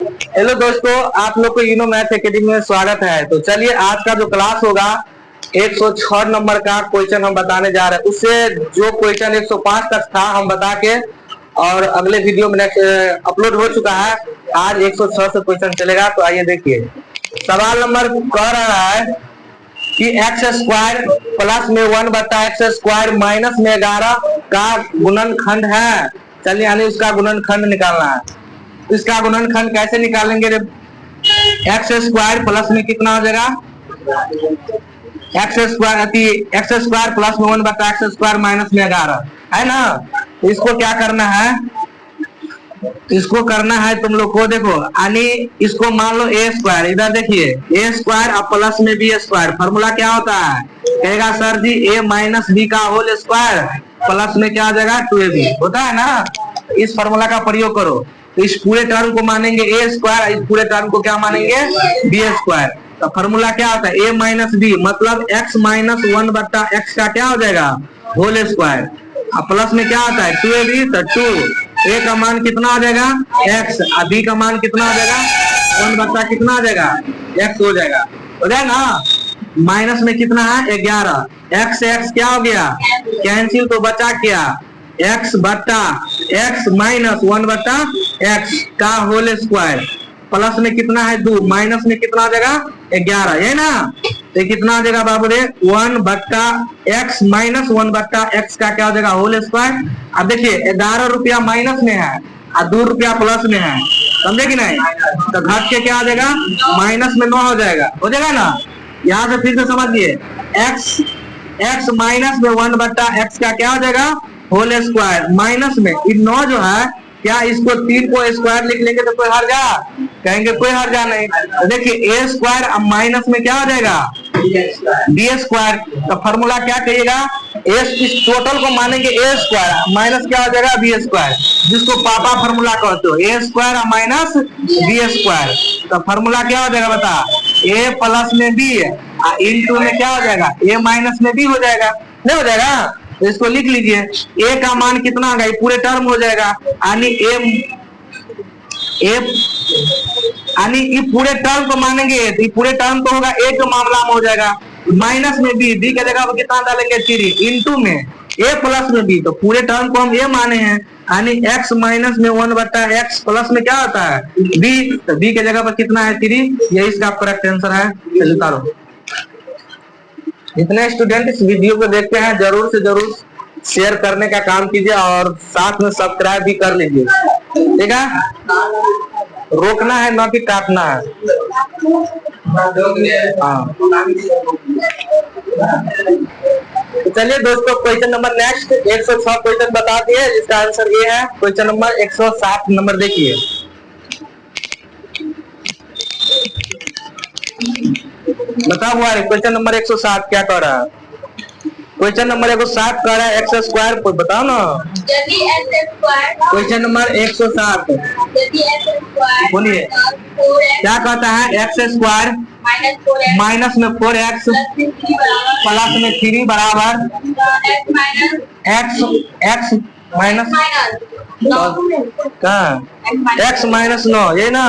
Hello दोस्तों, आप लोग को यूनो मैथ एकेडमी में स्वागत है। तो चलिए आज का जो क्लास होगा 106 नंबर का क्वेश्चन हम बताने जा रहे हैं। उससे जो क्वेश्चन 105 तक था हम बता के और अगले वीडियो में नेक्स्ट अपलोड हो चुका है। आज 106 से क्वेश्चन चलेगा। तो आइए देखिए, सवाल नंबर कह रहा है कि एक्स स्क्वायर प्लस में 1/x² माइनस में 11 का गुणनखंड है। चलिए यानी उसका गुणनखंड निकालना है। इसका गुणनखंड कैसे निकालेंगे? x² प्लस में कितना हो जाएगा? x² प्लस में 1/x² माइनस में 11 है ना। इसको क्या करना है? इसको करना है तुम लोग को, देखो यानी इसको मान लो a²। इधर देखिए a² और प्लस में b²। फॉर्मूला क्या होता है? कहेगा sir ji a minus b का होल स्क्वायर प्लस में क्या आ जाएगा 2ab होता है ना। इस फॉर्मूला का प्रयोग करो तो इस पूरे टर्म को मानेंगे a², इस पूरे टर्म को क्या मानेंगे b²। तो फॉर्मूला क्या होता है? a माइनस b मतलब x माइनस 1/x का क्या हो जाएगा होल स्क्वायर। प्लस में क्या आता है 2ab, तो 2 a का मान कितना हो जाएगा x, और b का मान कितना हो जाएगा 1 कितना हो जाएगा x हो जाएगा ना। माइनस में कितना है 11, x से x क्या हो गया कैंसिल, तो बचा क्या x बट्टा x माइनस 1/x का होल स्क्वायर। प्लस में कितना है 2, माइनस में कितना हो जाएगा 11 है ना। तो कितना हो जाएगा बाबू रे 1/x माइनस 1/x का क्या हो जाएगा होल स्क्वायर। अब देखिए 11 रुपया माइनस में है और 2 रुपया प्लस में है, समझे कि नहीं। तो घट के क्या हो जाएगा माइनस में 9 हो जाएगा ना। यहाँ से फिर से समझिए x माइनस में 1/x का क्या हो जाएगा होल स्क्वायर माइनस में 9 जो है क्या इसको 3 को स्क्वायर लिख लेंगे तो कोई हर्जा? कहेंगे कोई हर्जा नहीं। तो देखिए a² माइनस में क्या हो जाएगा b²। तो फॉर्मूला क्या कहिएगा इस टोटल को मानेंगे a² माइनस क्या हो जाएगा b², जिसको पापा फॉर्मूला कहते हो a² माइनस b²। तो फॉर्मूला क्या हो जाएगा बता, a प्लस में b इंटू में क्या हो जाएगा a माइनस में b हो जाएगा, नहीं हो जाएगा। तो इसको लिख लीजिए a का मान कितना होगा, पूरे टर्म हो जाएगा यानी यानी पूरे टर्म को मानेंगे तो पूरे टर्म तो होगा a के मामला में हो जाएगा माइनस में b की जगह पर कितना डालेंगे 3 इंटू में a प्लस में b। तो पूरे टर्म को हम a माने हैं यानी x माइनस में 1/x प्लस में क्या होता है b। तो b के जगह पर कितना है 3, यही इसका करेक्ट आंसर है। चलिए उतारो। जितने स्टूडेंट इस वीडियो को देखते हैं जरूर से जरूर शेयर करने का काम कीजिए और साथ में सब्सक्राइब भी कर लीजिए, ठीक है। रोकना है ना कि काटना है। हाँ तो चलिए दोस्तों, क्वेश्चन नंबर नेक्स्ट 106 क्वेश्चन बता दिए जिसका आंसर ये है। क्वेश्चन नंबर 107 नंबर देखिए, बता हुआ है क्वेश्चन नंबर 107 क्या कह रहा है। क्वेश्चन नंबर 107 कह रहा है x² को बताओ ना। क्वेश्चन नंबर 107 बोलिए क्या कहता है x² माइनस में 4x प्लस में 3 बराबर x माइनस x माइनस 9, ये ना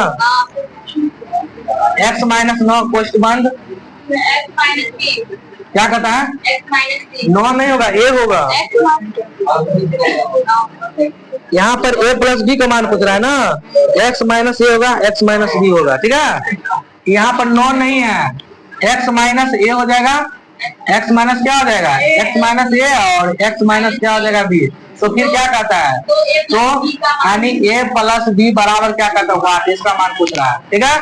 x माइनस 9 क्वेश्चन बंद। क्या कहता है 9 नहीं होगा a होगा। यहाँ पर a प्लस b का मान पूछ रहा है ना, x माइनस a होगा x माइनस b होगा, ठीक है। यहाँ पर 9 नहीं है, x माइनस a हो जाएगा, x माइनस क्या हो जाएगा x माइनस a और x माइनस क्या हो जाएगा b। तो फिर क्या कहता है तो यानी a प्लस b बराबर क्या कहता हुआ इसका मान पूछ रहा है, ठीक है।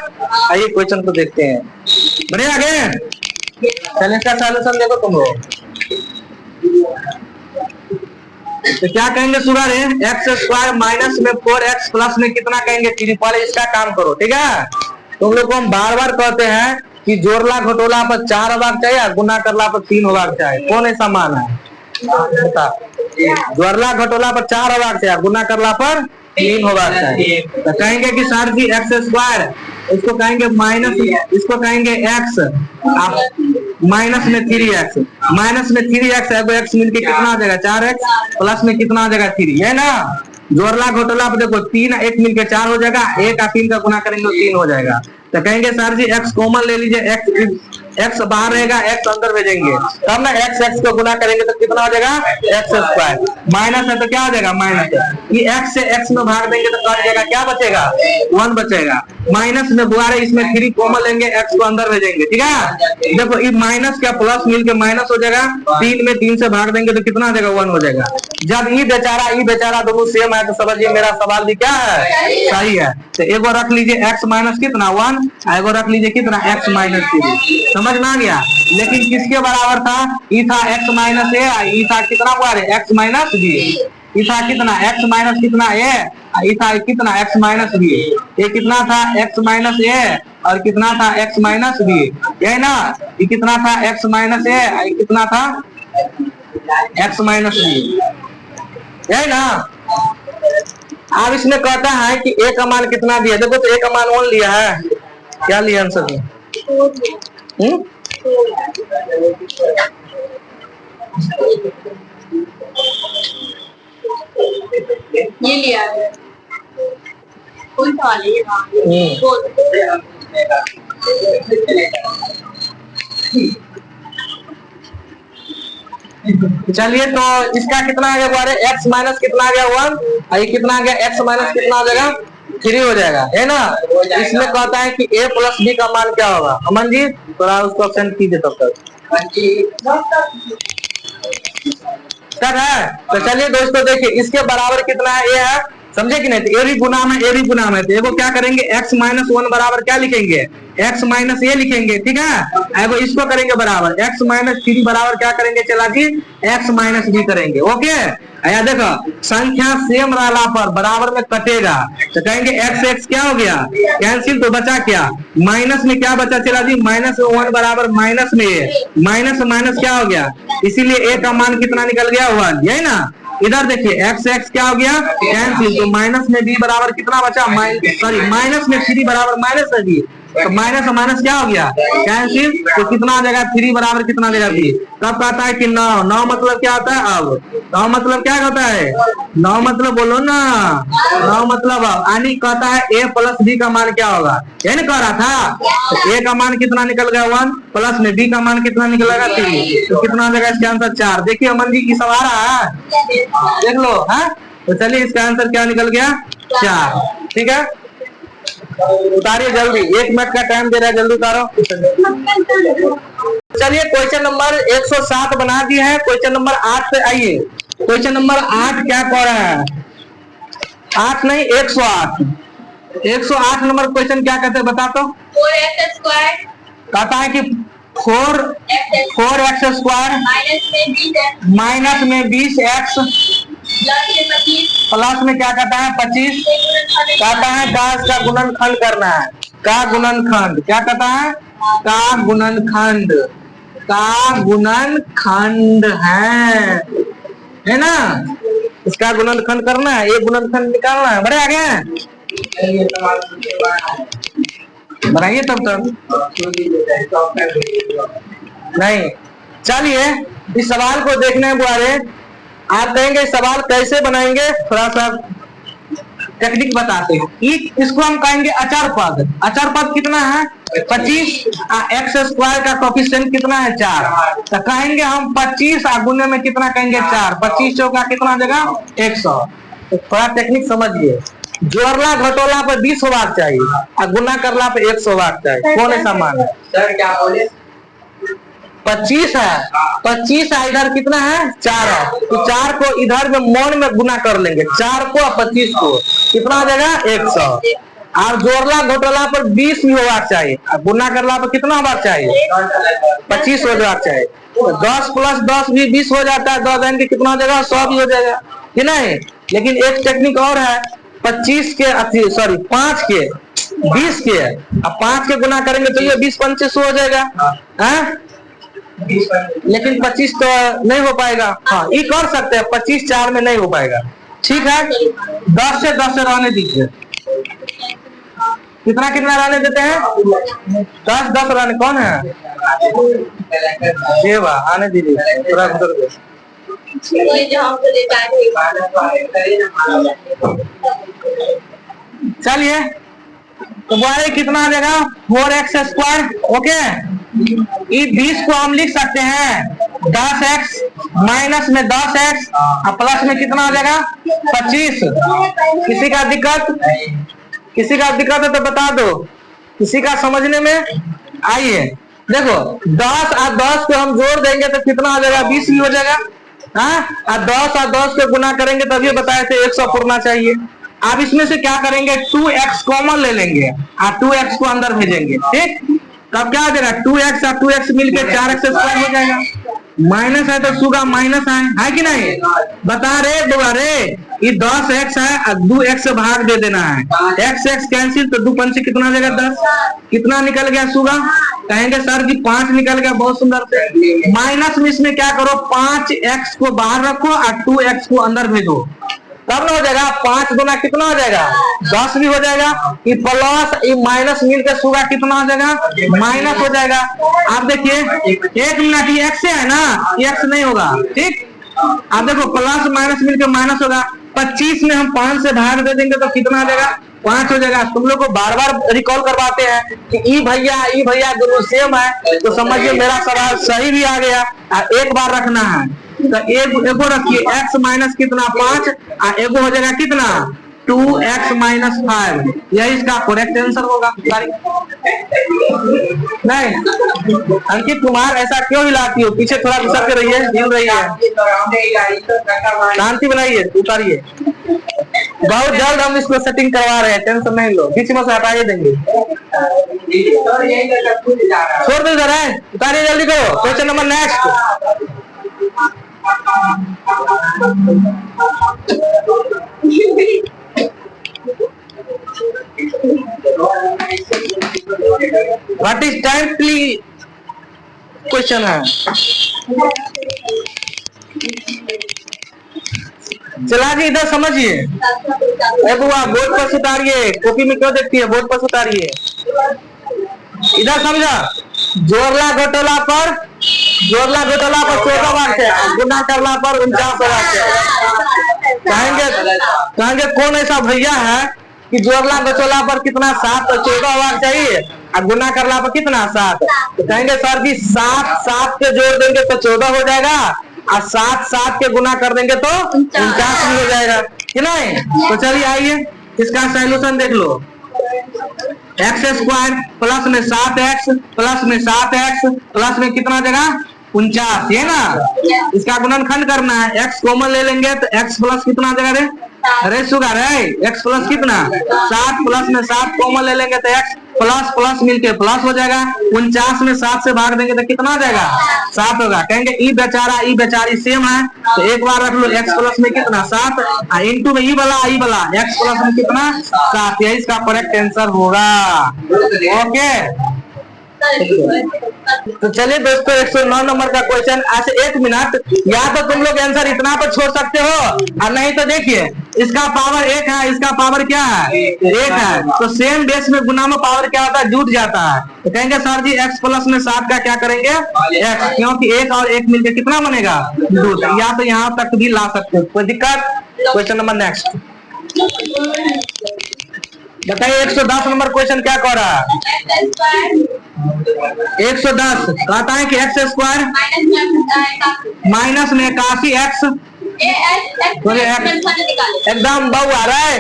आइए क्वेश्चन को देखते हैं, बढ़िया आगे चलिए इसका सॉल्यूशन देखो तुम लोग। तो क्या कहेंगे सुगर है x² माइनस में 4x प्लस में कितना कहेंगे 3। पहले इसका काम करो, ठीक है। तुम लोग को हम बार बार कहते हैं कि जोड़ला घटोला पर 4 होगा चाहिए, गुना करला पर 3 होगा चाहिए। कौन ऐसा मान है बता? जोड़ला घटोला पर 4 होगा चाहिए, गुना करला पर 3 होगा चाहिए। तो कहेंगे कि सर जी x², इसको कहेंगे माइनस, इसको कहेंगे x माइनस में 3x, माइनस में 3x है, x मिलके कितना आ जाएगा 4x प्लस में कितना आ जाएगा 3 है ना। जोड़ला घोटला पे देखो 3 1 मिलकर 4 हो जाएगा, 1 और 3 का गुना करेंगे तो 3 हो जाएगा। तो कहेंगे सर जी x कॉमन ले लीजिए, x बाहर रहेगा, x अंदर भेजेंगे, तब ना x को गुना करेंगे तो कितना हो जाएगा x स्क्वायर, माइनस है तो क्या हो जाएगा माइनस, ये x से x में भाग देंगे तो कट जाएगा, क्या बचेगा 1 बचेगा, माइनस में दोबारा इसमें 3 कॉमन लेंगे, x को अंदर भेजेंगे, ठीक है। देखो ये माइनस क्या प्लस मिलके माइनस हो जाएगा, 3 में 3 से भाग देंगे तो कितना हो जाएगा 1 हो जाएगा। जब ई बेचारा दोनों सेम है तो समझिए मेरा सवाल भी क्या है सही है। तो एगो रख लीजिए x माइनस कितना 1, एगो रख लीजिए कितना x माइनस 3, समझ में आ गया। लेकिन किसके बराबर था, ई था x माइनस ए, ई था कितना बार x माइनस बी, ई था कितना x माइनस कितना ए, ई था कितना x माइनस बी, ये कितना था x माइनस ए और कितना था x माइनस बी, यही ना, ये कितना था x माइनस ए, ये कितना था x माइनस बी, यही ना। अब इसमें कहता है कि a का मान कितना दिया, देखो तो a का मान 1 लिया है, क्या लिया आंसर में ये लिया है कौन सा वाले चलिए तो इसका कितना आ गया x माइनस कितना आ गया 1, और ये कितना आ गया x माइनस कितना हो जाएगा 3 हो जाएगा, है ना। इसमें कहता है कि a प्लस b का मान क्या होगा, अमन जी थोड़ा उसको ऑप्शन कीजिए तब तक कर है। तो चलिए दोस्तों देखिए इसके बराबर कितना है a है, समझे कि नहीं, तो ए भी गुना में तो एगो क्या करेंगे x माइनस 1 बराबर क्या लिखेंगे x माइनस ए लिखेंगे, ठीक है। एगो इसको करेंगे बराबर x माइनस 3 बराबर क्या करेंगे चला जी x माइनस बी करेंगे, ओके। या देखो संख्या सेम रहला पर बराबर में कटेगा तो कहेंगे x क्या हो गया कैंसिल, तो बचा क्या माइनस में क्या बचा चला जी माइनस 1 बराबर माइनस में ए, माइनस माइनस क्या हो गया, इसीलिए ए का मान कितना निकल गया 1, यही ना। इधर देखिए x क्या हो गया कैंसिल, तो माइनस में b बराबर कितना बचा माइनस में 3 बराबर माइनस है b, तो माइनस माइनस क्या हो गया कैंसिल, तो कितना आ जाएगा 3 बराबर कितना देगा b। तब कहता है कि 9 मतलब क्या होता है, अब 9 मतलब क्या होता है, 9 मतलब बोलो ना, 9 मतलब अब यानी कहता है a प्लस b का मान क्या होगा, यही ना कह रहा था, तो a का मान कितना निकल गया 1 प्लस में b का मान कितना निकलेगा 3, तो कितना आ जाएगा इसका आंसर 4। देखिए अमन जी की सब आ रहा है, देख लो है। तो चलिए इसका आंसर क्या निकल गया 4, ठीक है। उतारिए जल्दी, 1 मिनट का टाइम दे रहा है, जल्दी उतारो। चलिए क्वेश्चन नंबर 107 बना दिए हैं, क्वेश्चन नंबर 8 पे आइए। क्वेश्चन नंबर 8 क्या कह रहा है, 8 नहीं 108 नंबर क्वेश्चन क्या कहते हैं बता तो, 4x स्क्वायर कहता है कि 4x स्क्वायर माइनस में 20x प्लस में क्या कहता है 25, कहता है का गुणनखंड करना है, का गुणनखंड क्या कहता है, का गुणनखंड है ना, इसका गुणनखंड करना है, ये गुणनखंड निकालना है, बड़े आगे बनाइए तब नहीं। चलिए इस सवाल को देखने बारे आप कहेंगे सवाल कैसे बनाएंगे, थोड़ा सा टेक्निक बताते हैं। इसको हम कहेंगे अचर पद कितना है 25, एक्स स्क्वायर का कोफिशिएंट कितना है 4, तो कहेंगे हम 25 गुने में कितना कहेंगे 4, 25 चौका कितना जगह 100। तो थोड़ा टेक्निक समझिए, जोड़ला घटोला पर 20 होगा चाहिए और गुना करला पे 100 होगा चाहिए, कौन ऐसा मान है सर, क्या बोले 25 है, 25 है, इधर कितना है 4 है, तो 4 को इधर में मौन में गुना कर लेंगे, 4 को 25 को कितना हो जाएगा 100। और जोड़ला घोटला पर 20 भी होगा चाहिए, गुना करला पर कितना होगा चाहिए 25 हो जाना चाहिए, तो 10 प्लस 10 भी 20 हो जाता है, 10 यानी कितना हो जाएगा 100 भी हो जाएगा, कि नहीं। लेकिन एक टेक्निक और है, 25 के सॉरी 5 के 20 के, अब 5 के गुना करेंगे तो ये 20 25 हो जाएगा है, लेकिन 25 तो नहीं हो पाएगा। हाँ ये कर सकते हैं, 25 4 में नहीं हो पाएगा, ठीक है। 10 से रहने दीजिए, कितना रहने देते हैं 10 रहने, कौन है देवा आने दीजिए थोड़ा उधर ये जो हमको देता चलिए तो बोले कितना आ जाएगा 4x स्क्वायर। ओके, इस 20 को हम लिख सकते हैं 10x माइनस में 10x और प्लस में कितना आ जाएगा 25। किसी का दिक्कत है तो बता दो, किसी का समझने में। आइए देखो 10 और 10 को हम जोड़ देंगे तो कितना आ जाएगा 20 भी हो जाएगा। हाँ, और 10 और 10 को गुना करेंगे तभी बताए थे 100 पूर्णा चाहिए। अब इसमें से क्या करेंगे 2x कॉमन ले लेंगे और 2x को अंदर भेजेंगे। ठीक, तब क्या हो जाएगा 2x और 2x मिलकर 4x स्क्वायर हो जाएगा। माइनस है तो सुगा माइनस है कि नहीं? बता रहे दोबारे ये 10x है और 2x से भाग दे देना है। x कैंसिल तो 2 पंचे कितना आ जाएगा 10। कितना निकल गया सुगा? कहेंगे सर जी 5 निकल गया। बहुत सुंदर से माइनस में इसमें क्या करो 5x को बाहर रखो और 2x को अंदर भेजो, तब ना हो जाएगा 5 गुना कितना हो जाएगा 10 भी हो जाएगा। ये प्लस ये माइनस मिलकर सुगा कितना हो जाएगा माइनस हो जाएगा। आप देखिए 1 मिनट ये x से है ना, ये x नहीं होगा। ठीक, आप देखो प्लस माइनस मिलकर माइनस होगा। 25 में हम 5 से भाग दे देंगे तो कितना आ जाएगा 5 हो जाएगा। तुम लोग को बार बार रिकॉल करवाते हैं कि ई भैया दोनों सेम है, तो समझिए मेरा सवाल सही भी आ गया। एक बार रखना है तो एगो रखिए x माइनस कितना 5 और एगो हो जाएगा कितना 2x माइनस 5। यही इसका करेक्ट आंसर होगा। नहीं अंकित कुमार ऐसा क्यों हिलाती हो? पीछे थोड़ा गुस्सा के रहिए, हिल रही है, शांति बनाइए, उतारिए। बहुत जल्द हम इसको सेटिंग करवा रहे हैं, टेंशन नहीं लो। बीच में से हटाइए देंगे, छोड़ दे जरा, उतारिए जल्दी करो। Question number next. What is time please? Question है, चला जी इधर समझिए। बुआ बोर्ड पर उतारिए, कॉपी में क्यों देखती है, बोर्ड पर उतारिए। इधर समझा, जोड़ला घटोला पर 14 वाक्य, गुना करला पर 49 वाक्य। कहेंगे कौन ऐसा भैया है कि जोड़ला घटोला पर कितना 7 तो 14 वाक्य चाहिए और गुना करला पर कितना 7। तो कहेंगे सर जी 7 के जोड़ देंगे तो 14 हो जाएगा और 7 के गुना कर देंगे तो 49 भी हो जाएगा कि नहीं। तो चलिए आइए इसका सॉल्यूशन देख लो। x स्क्वायर प्लस में 7x प्लस में 7x प्लस में कितना जगह 49, ये ना। इसका गुणनखंड करना है, x कॉमन ले लेंगे तो x प्लस कितना जगह रे, अरे सुगर है x प्लस कितना 7 प्लस में 7 कॉमन ले लेंगे तो x प्लस प्लस मिलके प्लस हो जाएगा। 49 में 7 से भाग देंगे तो कितना आ जाएगा 7 होगा। कहेंगे ई बेचारी सेम है तो एक बार रख लो x प्लस में कितना 7 इंटू में ई वाला x प्लस में कितना 7। यही इसका करेक्ट आंसर होगा। ओके तो चलिए दोस्तों 109 नंबर का क्वेश्चन। ऐसे 1 मिनट, या तो तुम लोग आंसर इतना पर छोड़ सकते हो और नहीं तो देखिए इसका पावर 1 है, इसका पावर क्या है 1 है, तो सेम बेस में गुना में पावर क्या होता है जुट जाता है। तो कहेंगे सर जी x प्लस में 7 का क्या करेंगे x, क्योंकि 1 और 1 मिलकर कितना बनेगा 2। या तो यहाँ तक भी ला सकते हो, कोई दिक्कत। क्वेश्चन नंबर नेक्स्ट बताइए। 110 नंबर क्वेश्चन क्या कह रहा है? 110 कहता है कि x स्क्वायर माइनस में 81x, एकदम बहु आ रहा है।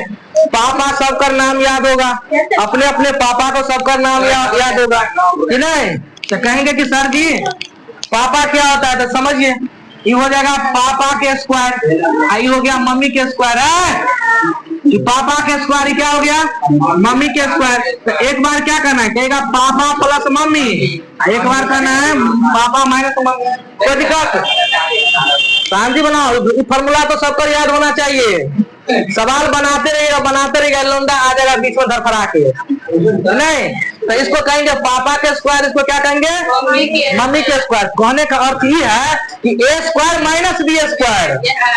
पापा सबका नाम याद होगा, अपने अपने पापा को सबका नाम याद होगा कि नहीं। तो कहेंगे कि सर जी पापा क्या होता है, तो समझिए ये हो जाएगा पापा के स्क्वायर, आई हो गया मम्मी के स्क्वायर है। पापा के स्क्वायर क्या हो गया मम्मी के स्क्वायर। तो एक बार क्या करना है, कहेगा पापा प्लस मम्मी, एक बार करना है पापा माइनस मम्मी। कोई दिक्कत, शांति बनाओ। फॉर्मूला तो सबको याद होना चाहिए। सवाल बनाते रहिएगा लौंडा आ जाएगा बीच में धरफड़ा के नहीं। तो इसको कहेंगे पापा के स्क्वायर, इसको क्या कहेंगे मम्मी के स्क्वायर। कहने का अर्थ ये है कि ए स्क्वायर माइनस बी स्क्वायर,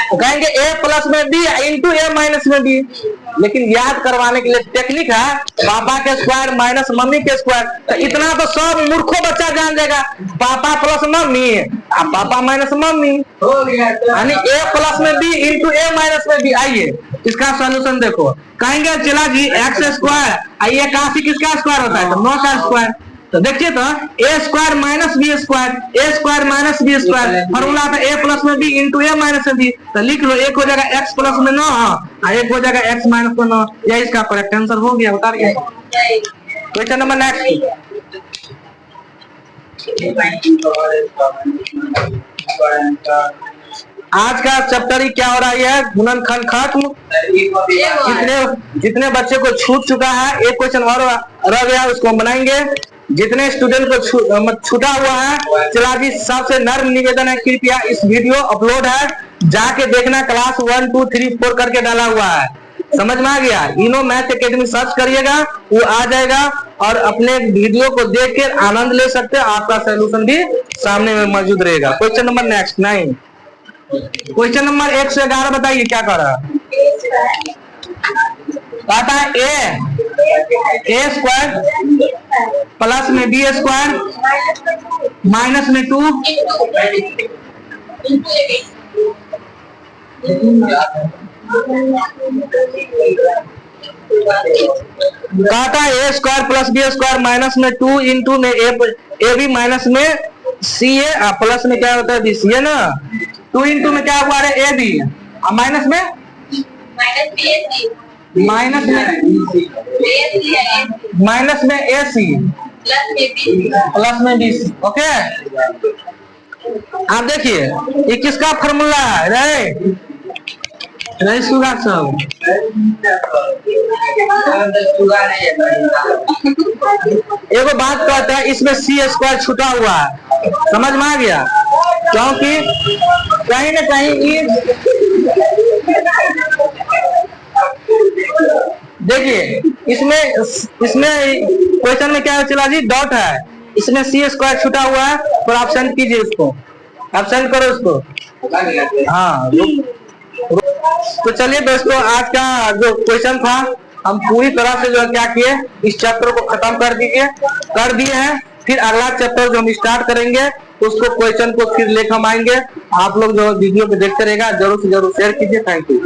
तो कहेंगे ए प्लस में बी इंटू ए माइनस में बी। लेकिन याद करवाने के लिए टेक्निक है पापा के स्क्वायर माइनस मम्मी के स्क्वायर। तो इतना तो सब मूर्खों बच्चा जान जाएगा, पापा plus mummy papa minus mummy, यानी ए प्लस में बी इंटू ए माइनस में बी। आइए इसका सॉल्यूशन देखो, कहेंगे चला जी एक्स स्क्वायर, आइए काफी किसका स्क्वायर होता है तो 9 का स्क्वायर। तो देखिए तो A square minus B square, A square minus B square, formula था ए प्लस में बी इंटू ए माइनस में बी। तो लिख लो, एक हो जाएगा एक्स प्लस में 9 एक हो जाएगा एक्स माइनस में 9। यह इसका करेक्ट आंसर हो गया, बता रही क्वेश्चन नंबर नेक्स्ट। आज का चैप्टर ही क्या हो रहा है, गुणनखंड खत्म। जितने बच्चे को छूट चुका है, एक क्वेश्चन और रह गया उसको बनाएंगे। जितने स्टूडेंट को छूटा हुआ है, चला जी सबसे नर्म निवेदन है कृपया इस वीडियो अपलोड है जाके देखना, क्लास 1 2 3 4 करके डाला हुआ है, समझ में आ गया। इनो मैथ एकेडमी सर्च करिएगा, वो आ जाएगा और अपने वीडियो को देख के आनंद ले सकते हैं, आपका सोल्यूशन भी सामने में मौजूद रहेगा। Question number next 9, question number 1 से 11 बताइए क्या कर रहा है। कहता है ए स्क्वायर प्लस में बी स्क्वायर माइनस में 2 कहता है A square plus B square minus में 2 इंटू में ए बी माइनस में सी ए प्लस में क्या होता है बी सी ए ना। 2 इंटू में क्या हुआ है ए बी, माइनस में ए सी प्लस में बी सी। ओके, आप देखिए ये किसका फॉर्मूला है रे सुगा सब। एगो बात कहता है इसमें सी स्क्वायर छूटा हुआ है, समझ में आ गया, क्योंकि कहीं ना कहीं देखिए इसमें क्वेश्चन में क्या चला जी डॉट है, इसमें सी स्क्वायर छूटा हुआ है, तो आप सेंड कीजिए इसको, आप सेंड करो इसको। हाँ तो चलिए दोस्तों, आज का जो क्वेश्चन था हम पूरी तरह से जो क्या किए इस चैप्टर को खत्म कर दिए हैं। फिर अगला चैप्टर जो हम स्टार्ट करेंगे उसको क्वेश्चन को फिर लेकर हम आएंगे। आप लोग जो वीडियो को देखते रहेगा जरूर से जरूर शेयर कीजिए। Thank you.